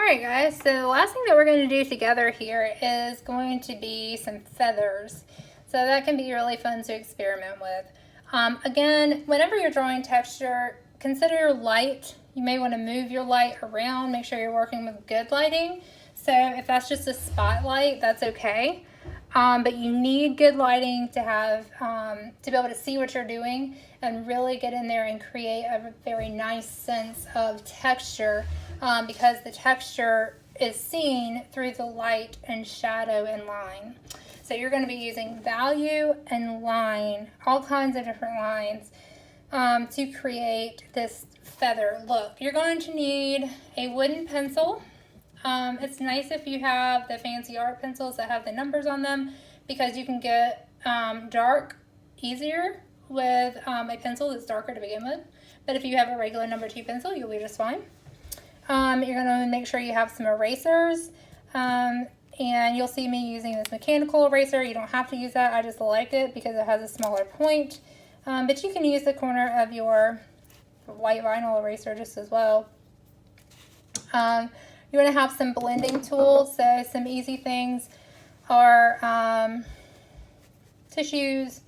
Alright guys, so the last thing that we're going to do together here is going to be some feathers. So that can be really fun to experiment with. Again, whenever you're drawing texture, consider your light. You may want to move your light around, make sure you're working with good lighting. So if that's just a spotlight, that's okay. But you need good lighting to have to be able to see what you're doing and really get in there and create a very nice sense of texture, because the texture is seen through the light and shadow and line. So you're going to be using value and line, all kinds of different lines, to create this feather look. You're going to need a wooden pencil. It's nice if you have the fancy art pencils that have the numbers on them, because you can get dark easier with a pencil that's darker to begin with. But if you have a regular number 2 pencil, you'll be just fine. You're going to make sure you have some erasers, and you'll see me using this mechanical eraser. You don't have to use that. I just like it because it has a smaller point. But you can use the corner of your white vinyl eraser just as well. You want to have some blending tools, so some easy things are tissues,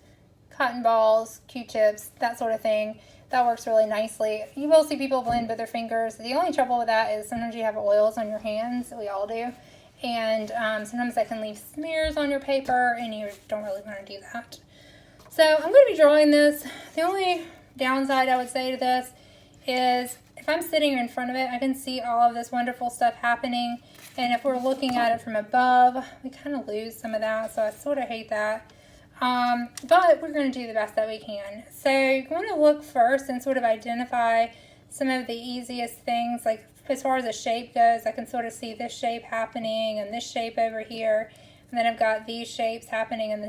cotton balls, Q-tips, that sort of thing. That works really nicely. You will see people blend with their fingers. The only trouble with that is sometimes you have oils on your hands, we all do, and sometimes that can leave smears on your paper, and you don't really want to do that. So I'm going to be drawing this. The only downside I would say to this is if I'm sitting in front of it, I can see all of this wonderful stuff happening, and if we're looking at it from above, we kind of lose some of that, so I sort of hate that. But we're going to do the best that we can. So you're going to look first and sort of identify some of the easiest things, like as far as the shape goes. I can sort of see this shape happening and this shape over here, and then I've got these shapes happening and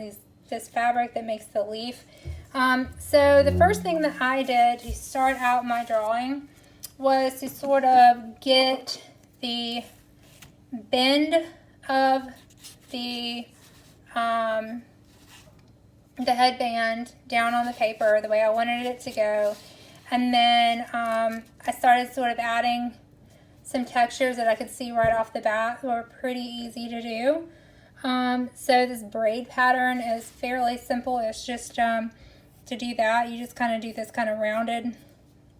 this fabric that makes the leaf. So the first thing that I did to start out my drawing was to sort of get the bend of the headband down on the paper the way I wanted it to go, and then I started sort of adding some textures that I could see right off the bat were pretty easy to do. So this braid pattern is fairly simple. It's just to do that, you just kind of do this kind of rounded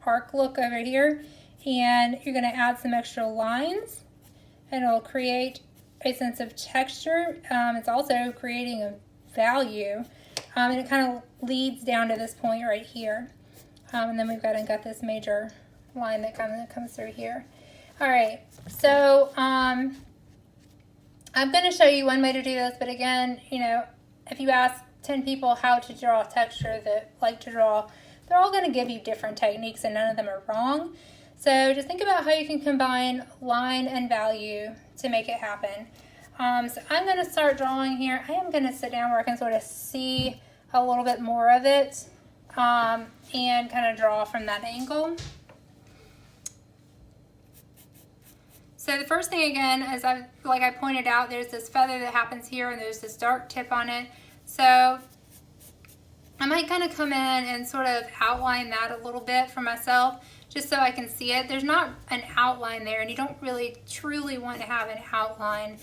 arc look over here, and you're going to add some extra lines, and it'll create a sense of texture. It's also creating a value, and it kind of leads down to this point right here, and then we've got this major line that kind of comes through here. All right, so I'm going to show you one way to do this, but again, you know, if you ask 10 people how to draw texture that like to draw, they're all going to give you different techniques, and none of them are wrong. So just think about how you can combine line and value to make it happen. So I'm going to start drawing here. I am going to sit down where I can sort of see a little bit more of it, and kind of draw from that angle. So the first thing again is, like I pointed out, there's this feather that happens here and there's this dark tip on it. So I might kind of come in and sort of outline that a little bit for myself, just so I can see it. There's not an outline there, and you don't really truly want to have an outline.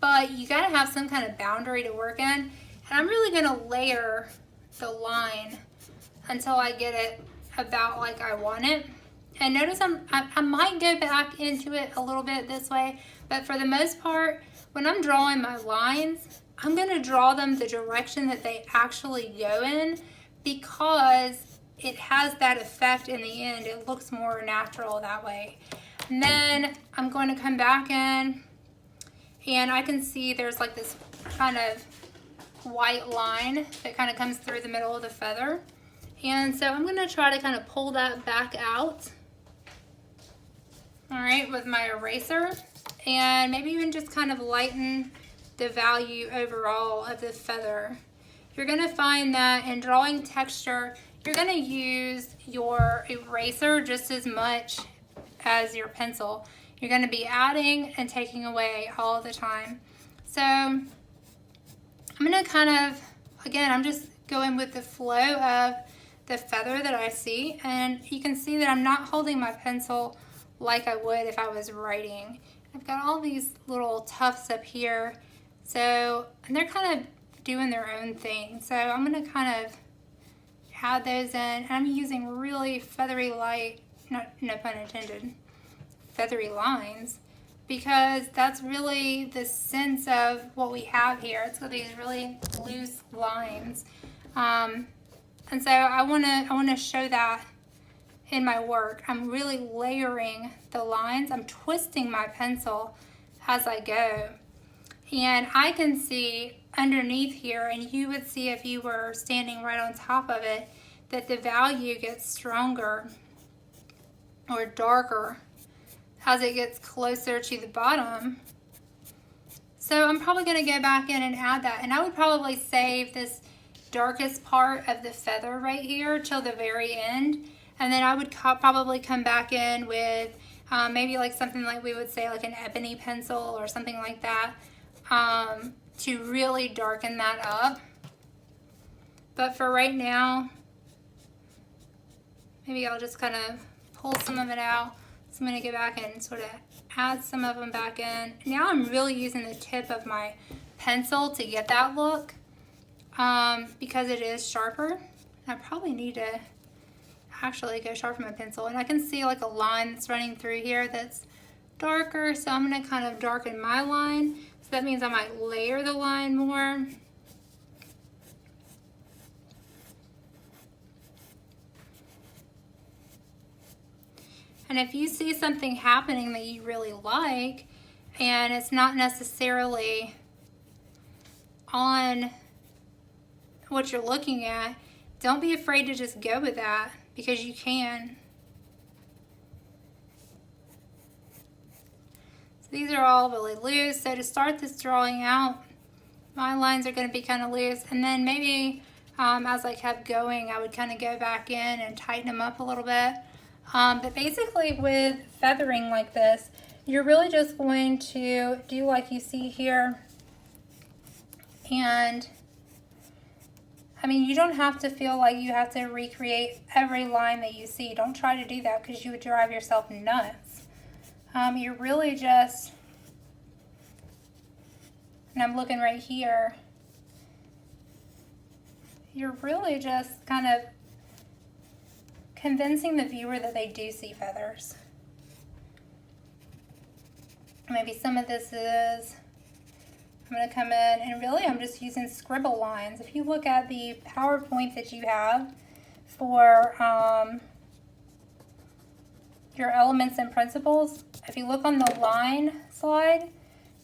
But you got to have some kind of boundary to work in. And I'm really going to layer the line until I get it about like I want it. And notice I might go back into it a little bit this way, but for the most part, when I'm drawing my lines, I'm going to draw them the direction that they actually go in, because it has that effect in the end. It looks more natural that way. And then I'm going to come back in, and I can see there's like this kind of white line that kind of comes through the middle of the feather. And so I'm going to try to kind of pull that back out, all right, with my eraser, and maybe even just kind of lighten the value overall of the feather. You're going to find that in drawing texture, you're going to use your eraser just as much as your pencil. You're going to be adding and taking away all the time. So I'm going to kind of, again, I'm just going with the flow of the feather that I see, and you can see that I'm not holding my pencil like I would if I was writing. I've got all these little tufts up here, so, and they're kind of doing their own thing. So I'm gonna kind of add those in. I'm using really feathery light, no pun intended, feathery lines, because that's really the sense of what we have here. It's got these really loose lines. And so I wanna show that in my work. I'm really layering the lines. I'm twisting my pencil as I go. And I can see underneath here, and you would see if you were standing right on top of it, that the value gets stronger or darker as it gets closer to the bottom. So I'm probably going to go back in and add that. And I would probably save this darkest part of the feather right here till the very end. And then I would probably come back in with maybe like something like we would say like an ebony pencil or something like that to really darken that up. But for right now, maybe I'll just kind of pull some of it out. So I'm going to go back and sort of add some of them back in. Now I'm really using the tip of my pencil to get that look because it is sharper. I probably need to actually go sharpen my pencil, and I can see like a line that's running through here that's darker, so I'm going to kind of darken my line. So that means I might layer the line more. And if you see something happening that you really like, and it's not necessarily on what you're looking at, don't be afraid to just go with that, because you can. So these are all really loose. So to start this drawing out, my lines are going to be kind of loose, and then maybe as I kept going, I would kind of go back in and tighten them up a little bit. But basically with feathering like this, you're really just going to do like you see here. And I mean, you don't have to feel like you have to recreate every line that you see. Don't try to do that, because you would drive yourself nuts. You're really just, and I'm looking right here, you're really just kind of convincing the viewer that they do see feathers. Maybe some of this is, I'm going to come in and really I'm just using scribble lines. If you look at the PowerPoint that you have for your elements and principles, if you look on the line slide,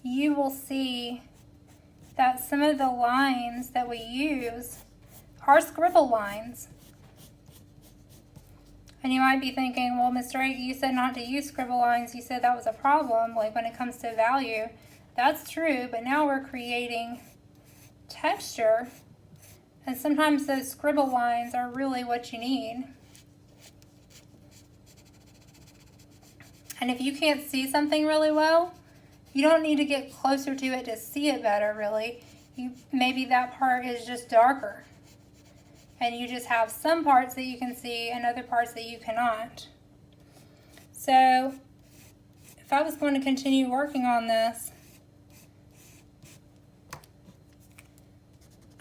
you will see that some of the lines that we use are scribble lines. And you might be thinking, well, Ms. Drake, you said not to use scribble lines. You said that was a problem, like when it comes to value. That's true, but now we're creating texture, and sometimes those scribble lines are really what you need. And if you can't see something really well, you don't need to get closer to it to see it better, really. Maybe that part is just darker, and you just have some parts that you can see and other parts that you cannot. So if I was going to continue working on this,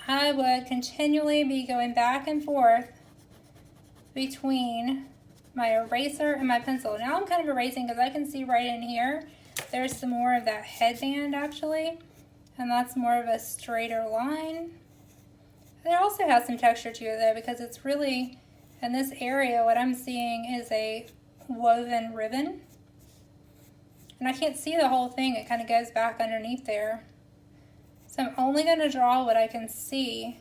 I would continually be going back and forth between my eraser and my pencil. Now I'm kind of erasing because I can see right in here there's some more of that headband actually, and that's more of a straighter line. It also has some texture to it though, because it's really, in this area, what I'm seeing is a woven ribbon. And I can't see the whole thing, it kind of goes back underneath there. So I'm only going to draw what I can see.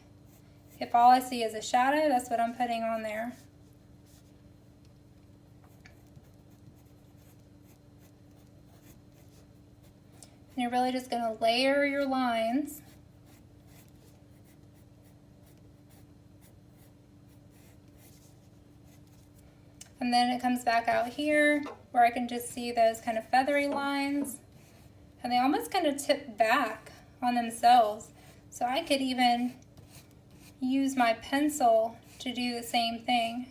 If all I see is a shadow, that's what I'm putting on there. And you're really just going to layer your lines. And then it comes back out here where I can just see those kind of feathery lines. And they almost kind of tip back on themselves. So I could even use my pencil to do the same thing.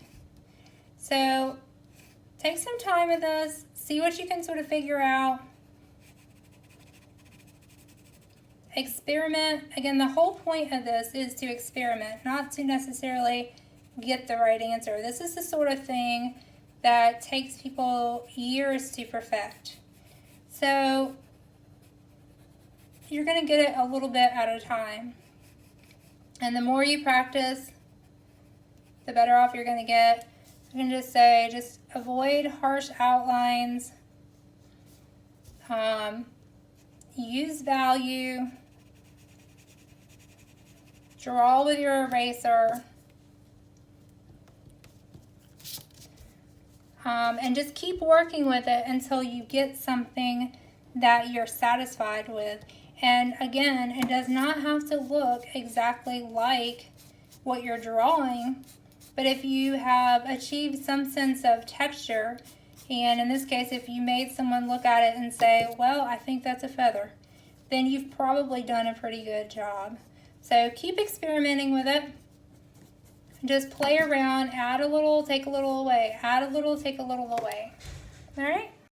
So take some time with this, see see what you can sort of figure out. Experiment. Again, the whole point of this is to experiment, not to necessarily get the right answer. This is the sort of thing that takes people years to perfect. So you're going to get it a little bit at a time. And the more you practice, the better off you're going to get. I can just say, just avoid harsh outlines. Use value. Draw with your eraser. And just keep working with it until you get something that you're satisfied with. And again, it does not have to look exactly like what you're drawing, but if you have achieved some sense of texture, and in this case, if you made someone look at it and say, well, I think that's a feather, then you've probably done a pretty good job. So keep experimenting with it. Just play around, add a little, take a little away, add a little, take a little away. All right?